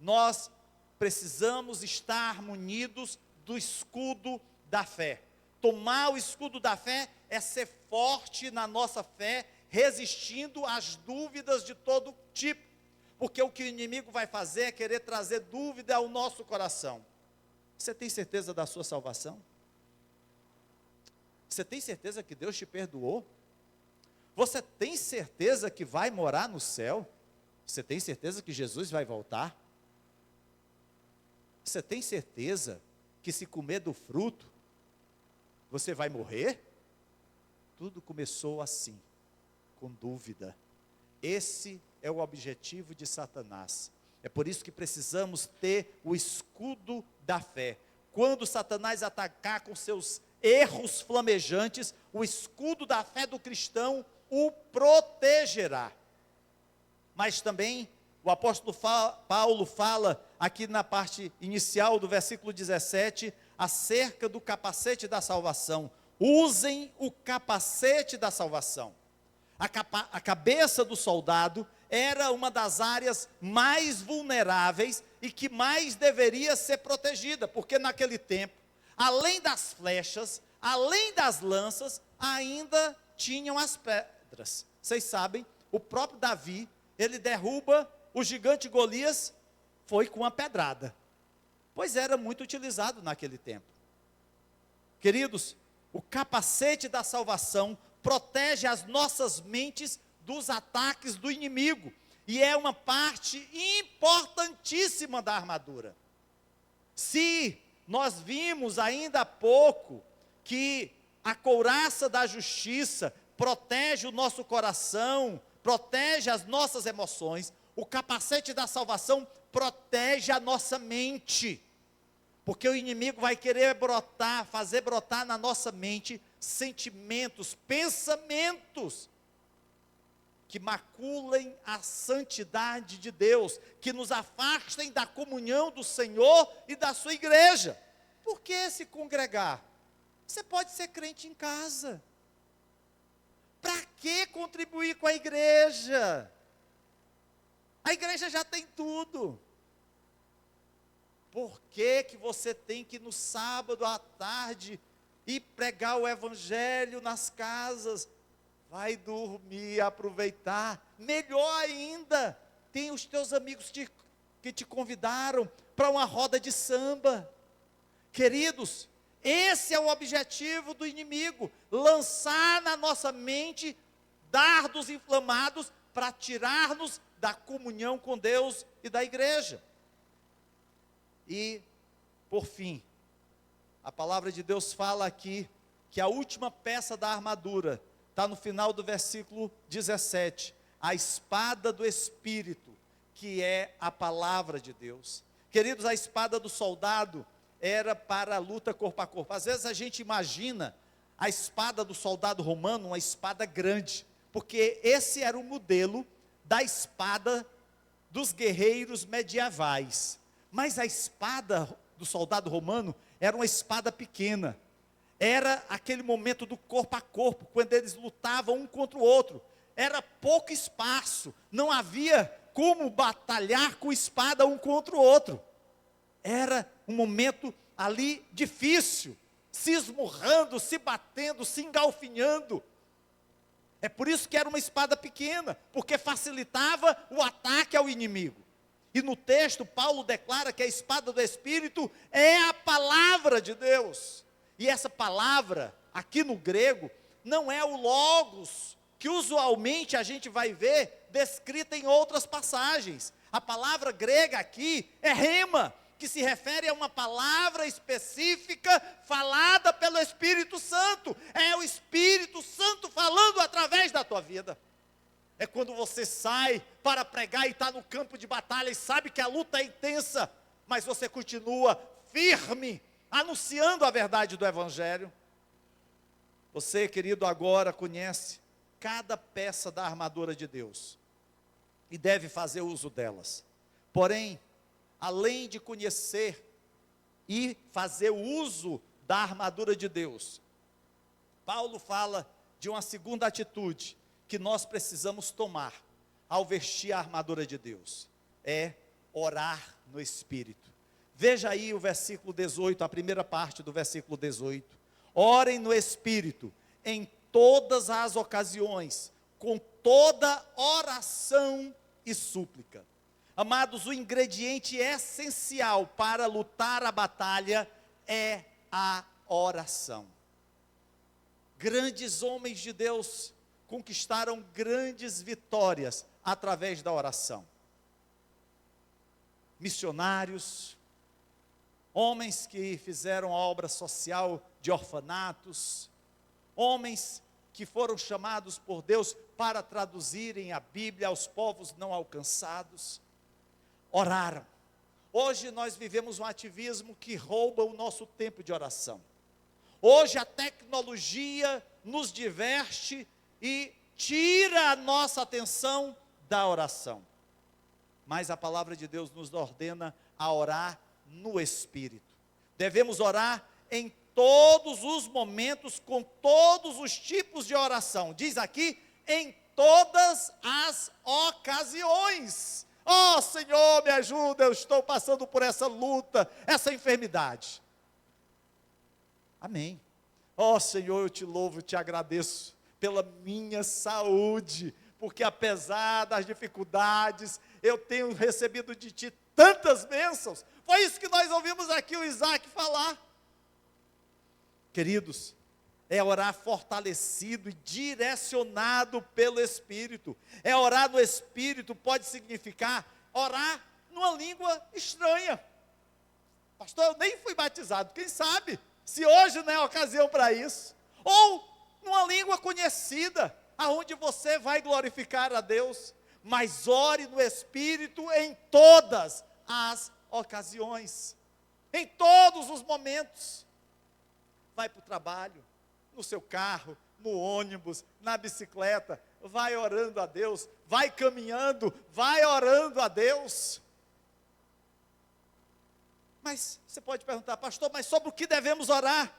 nós precisamos estar munidos do escudo da fé. Tomar o escudo da fé é ser forte na nossa fé, resistindo às dúvidas de todo tipo, porque o que o inimigo vai fazer é querer trazer dúvida ao nosso coração. Você tem certeza da sua salvação? Você tem certeza que Deus te perdoou? Você tem certeza que vai morar no céu? Você tem certeza que Jesus vai voltar? Você tem certeza que se comer do fruto, você vai morrer? Tudo começou assim, com dúvida. Esse é o objetivo de Satanás. É por isso que precisamos ter o escudo da fé. Quando Satanás atacar com seus erros flamejantes, o escudo da fé do cristão o protegerá. Mas também o apóstolo Paulo fala aqui na parte inicial do versículo 17, acerca do capacete da salvação. Usem o capacete da salvação. A cabeça do soldado era uma das áreas mais vulneráveis e que mais deveria ser protegida, porque naquele tempo, além das flechas, além das lanças, ainda tinham as pedras. Vocês sabem, o próprio Davi, ele derruba o gigante Golias, foi com uma pedrada, pois era muito utilizado naquele tempo. Queridos, o capacete da salvação protege as nossas mentes dos ataques do inimigo, e é uma parte importantíssima da armadura. Se nós vimos ainda há pouco que a couraça da justiça protege o nosso coração, protege as nossas emoções, o capacete da salvação protege a nossa mente, porque o inimigo vai querer fazer brotar na nossa mente sentimentos, pensamentos que maculem a santidade de Deus, que nos afastem da comunhão do Senhor e da sua igreja. Por que se congregar? Você pode ser crente em casa. Para que contribuir com a igreja? A igreja já tem tudo. Por que que você tem que no sábado à tarde ir pregar o evangelho nas casas? Vai dormir, aproveitar. Melhor ainda, tem os teus amigos que te convidaram para uma roda de samba. Queridos, esse é o objetivo do inimigo, lançar na nossa mente dardos inflamados para tirar-nos da comunhão com Deus e da igreja. E, por fim, a palavra de Deus fala aqui que a última peça da armadura está no final do versículo 17, a espada do Espírito, que é a palavra de Deus. Queridos, a espada do soldado era para a luta corpo a corpo. Às vezes a gente imagina a espada do soldado romano, uma espada grande, porque esse era o modelo da espada dos guerreiros medievais. Mas a espada do soldado romano era uma espada pequena. Era aquele momento do corpo a corpo, quando eles lutavam um contra o outro. Era pouco espaço, não havia como batalhar com espada um contra o outro. Era um momento ali difícil, se esmurrando, se batendo, se engalfinhando. É por isso que era uma espada pequena, porque facilitava o ataque ao inimigo. E no texto, Paulo declara que a espada do Espírito é a palavra de Deus. E essa palavra, aqui no grego, não é o logos, que usualmente a gente vai ver descrita em outras passagens. A palavra grega aqui é rema, que se refere a uma palavra específica falada pelo Espírito Santo. É o Espírito Santo falando através da tua vida. É quando você sai para pregar e está no campo de batalha e sabe que a luta é intensa, mas você continua firme, anunciando a verdade do Evangelho. Você, querido, agora conhece cada peça da armadura de Deus e deve fazer uso delas. Porém, além de conhecer e fazer uso da armadura de Deus, Paulo fala de uma segunda atitude que nós precisamos tomar ao vestir a armadura de Deus, é orar no Espírito. Veja aí o versículo 18, a primeira parte do versículo 18. Orem no Espírito, em todas as ocasiões, com toda oração e súplica. Amados, o ingrediente essencial para lutar a batalha é a oração. Grandes homens de Deus conquistaram grandes vitórias através da oração. Missionários, homens que fizeram a obra social de orfanatos, homens que foram chamados por Deus para traduzirem a Bíblia aos povos não alcançados, oraram. Hoje nós vivemos um ativismo que rouba o nosso tempo de oração. Hoje a tecnologia nos diverte e tira a nossa atenção da oração. Mas a palavra de Deus nos ordena a orar no Espírito. Devemos orar em todos os momentos, com todos os tipos de oração. Diz aqui, em todas as ocasiões. Oh Senhor, me ajuda, eu estou passando por essa luta, essa enfermidade. Amém. Oh Senhor, eu te louvo, te agradeço pela minha saúde, porque apesar das dificuldades, eu tenho recebido de Ti tantas bênçãos. Foi isso que nós ouvimos aqui o Isaac falar. Queridos, é orar fortalecido e direcionado pelo Espírito. É orar no Espírito, pode significar orar numa língua estranha. Pastor, eu nem fui batizado, quem sabe, se hoje não é ocasião para isso. Ou numa língua conhecida, aonde você vai glorificar a Deus. Mas ore no Espírito em todas as ocasiões, em todos os momentos. Vai para o trabalho, no seu carro, no ônibus, na bicicleta, vai orando a Deus, vai caminhando, vai orando a Deus. Mas você pode perguntar, pastor, mas sobre o que devemos orar?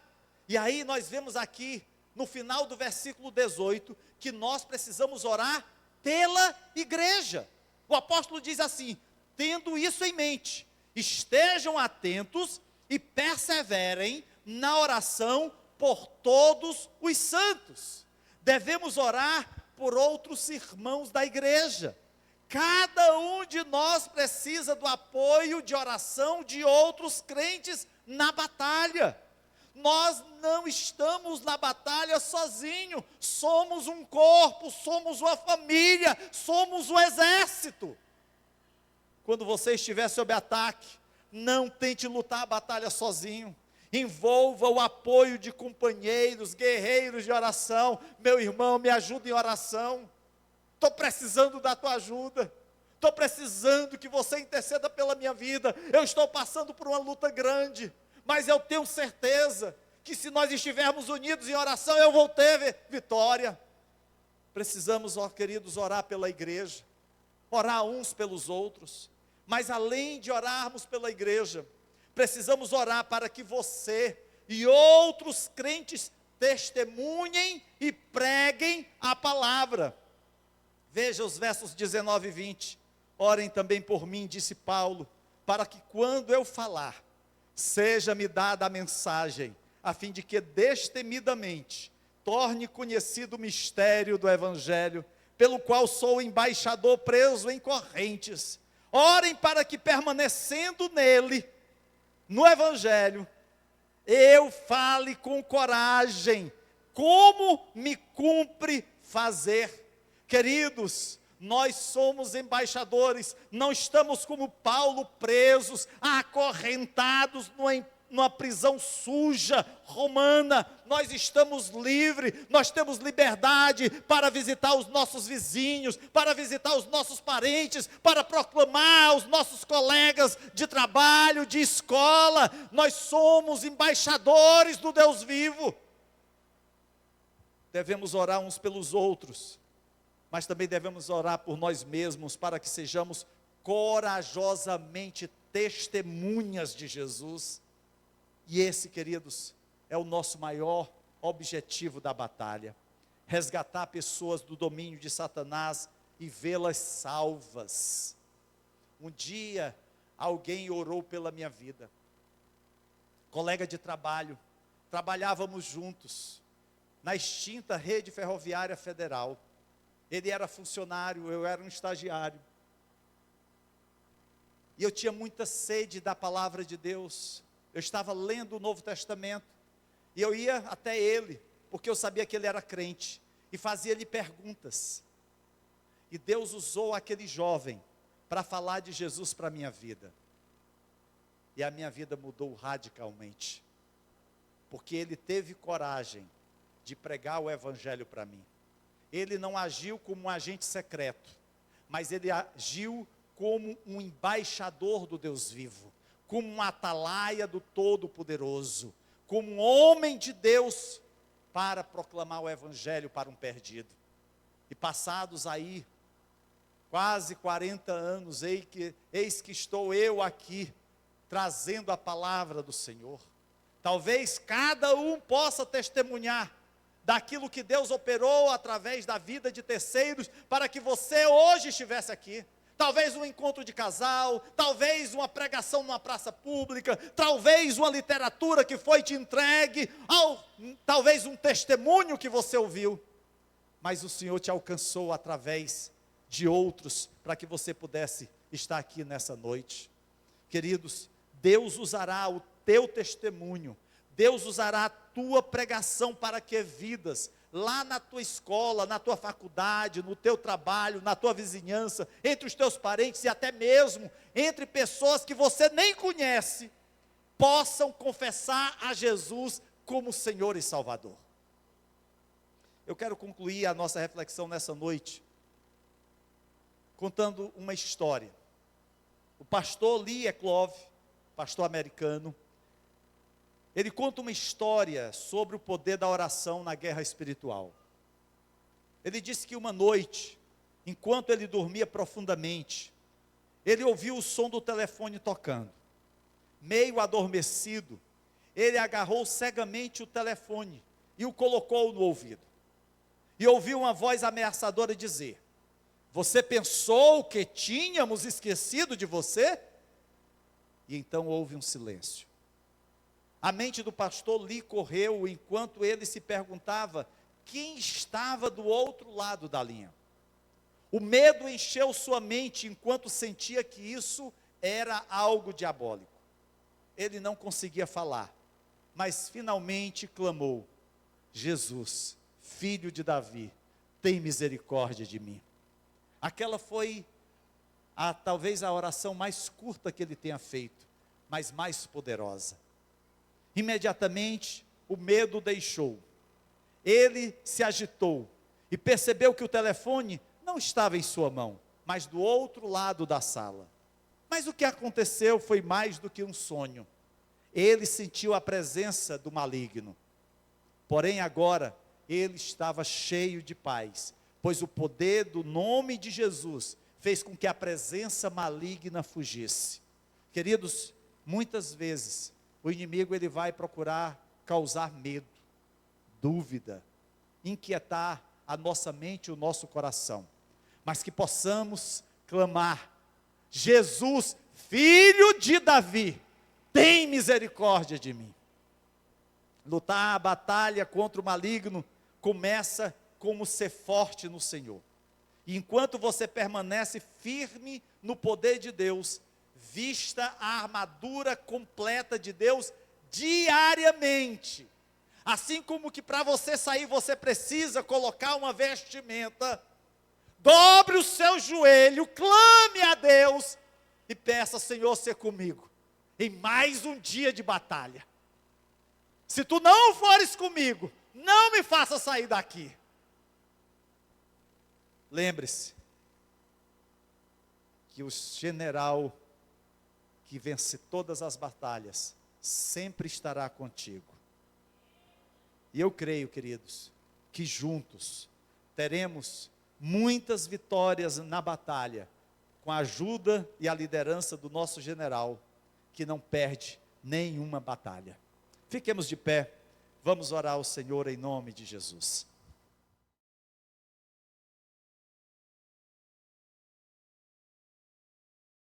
E aí nós vemos aqui, no final do versículo 18, que nós precisamos orar pela igreja. O apóstolo diz assim, tendo isso em mente, estejam atentos e perseverem na oração por todos os santos. Devemos orar por outros irmãos da igreja. Cada um de nós precisa do apoio de oração de outros crentes na batalha. Nós não estamos na batalha sozinhos, somos um corpo, somos uma família, somos um exército. Quando você estiver sob ataque, não tente lutar a batalha sozinho. Envolva o apoio de companheiros, guerreiros de oração. Meu irmão, me ajuda em oração. Estou precisando da tua ajuda. Estou precisando que você interceda pela minha vida. Eu estou passando por uma luta grande, mas eu tenho certeza que se nós estivermos unidos em oração, eu vou ter vitória. Precisamos, ó queridos, orar pela igreja, orar uns pelos outros, mas além de orarmos pela igreja, precisamos orar para que você e outros crentes testemunhem e preguem a palavra. Veja os versos 19 e 20. Orem também por mim, disse Paulo, para que quando eu falar, seja-me dada a mensagem, a fim de que destemidamente torne conhecido o mistério do Evangelho, pelo qual sou embaixador preso em correntes. Orem para que permanecendo nele, no Evangelho, eu fale com coragem, como me cumpre fazer. Queridos, nós somos embaixadores, não estamos como Paulo presos, acorrentados numa prisão suja, romana. Nós estamos livres, nós temos liberdade para visitar os nossos vizinhos, para visitar os nossos parentes, para proclamar aos nossos colegas de trabalho, de escola. Nós somos embaixadores do Deus vivo. Devemos orar uns pelos outros, mas também devemos orar por nós mesmos, para que sejamos corajosamente testemunhas de Jesus. E esse, queridos, é o nosso maior objetivo da batalha: resgatar pessoas do domínio de Satanás e vê-las salvas. Um dia, alguém orou pela minha vida, colega de trabalho, trabalhávamos juntos, na extinta rede ferroviária federal. Ele era funcionário, eu era um estagiário. E eu tinha muita sede da palavra de Deus. Eu estava lendo o Novo Testamento. E eu ia até ele, porque eu sabia que ele era crente. E fazia-lhe perguntas. E Deus usou aquele jovem para falar de Jesus para a minha vida. E a minha vida mudou radicalmente. Porque ele teve coragem de pregar o Evangelho para mim. Ele não agiu como um agente secreto, mas ele agiu como um embaixador do Deus vivo, como um atalaia do Todo-Poderoso, como um homem de Deus para proclamar o Evangelho para um perdido. E passados aí quase 40 anos, eis que estou eu aqui, trazendo a palavra do Senhor. Talvez cada um possa testemunhar daquilo que Deus operou através da vida de terceiros, para que você hoje estivesse aqui. Talvez um encontro de casal, talvez uma pregação numa praça pública, talvez uma literatura que foi te entregue, talvez um testemunho que você ouviu, mas o Senhor te alcançou através de outros, para que você pudesse estar aqui nessa noite. Queridos, Deus usará o teu testemunho, Deus usará a tua pregação para que vidas, lá na tua escola, na tua faculdade, no teu trabalho, na tua vizinhança, entre os teus parentes e até mesmo entre pessoas que você nem conhece, possam confessar a Jesus como Senhor e Salvador. Eu quero concluir a nossa reflexão nessa noite, contando uma história. O pastor Lee Eclov, pastor americano, ele conta uma história sobre o poder da oração na guerra espiritual. Ele disse que uma noite, enquanto ele dormia profundamente, ele ouviu o som do telefone tocando. Meio adormecido, ele agarrou cegamente o telefone e o colocou no ouvido. E ouviu uma voz ameaçadora dizer: "Você pensou que tínhamos esquecido de você?" E então houve um silêncio. A mente do pastor Lee correu enquanto ele se perguntava quem estava do outro lado da linha. O medo encheu sua mente enquanto sentia que isso era algo diabólico. Ele não conseguia falar, mas finalmente clamou: "Jesus, filho de Davi, tem misericórdia de mim." Aquela foi talvez a oração mais curta que ele tenha feito, mas mais poderosa. Imediatamente o medo o deixou. Ele se agitou e percebeu que o telefone não estava em sua mão, mas do outro lado da sala. Mas o que aconteceu foi mais do que um sonho. Ele sentiu a presença do maligno. Porém agora ele estava cheio de paz, pois o poder do nome de Jesus fez com que a presença maligna fugisse. Queridos, muitas vezes o inimigo ele vai procurar causar medo, dúvida, inquietar a nossa mente e o nosso coração, mas que possamos clamar: Jesus, filho de Davi, tem misericórdia de mim. Lutar a batalha contra o maligno começa como ser forte no Senhor. E enquanto você permanece firme no poder de Deus, vista a armadura completa de Deus diariamente. Assim como que para você sair você precisa colocar uma vestimenta, dobre o seu joelho, clame a Deus e peça: Senhor, ser comigo em mais um dia de batalha. Se tu não fores comigo, não me faça sair daqui. Lembre-se que o general que vence todas as batalhas sempre estará contigo. E eu creio, queridos, que juntos teremos muitas vitórias na batalha, com a ajuda e a liderança do nosso general, que não perde nenhuma batalha. Fiquemos de pé, vamos orar ao Senhor em nome de Jesus.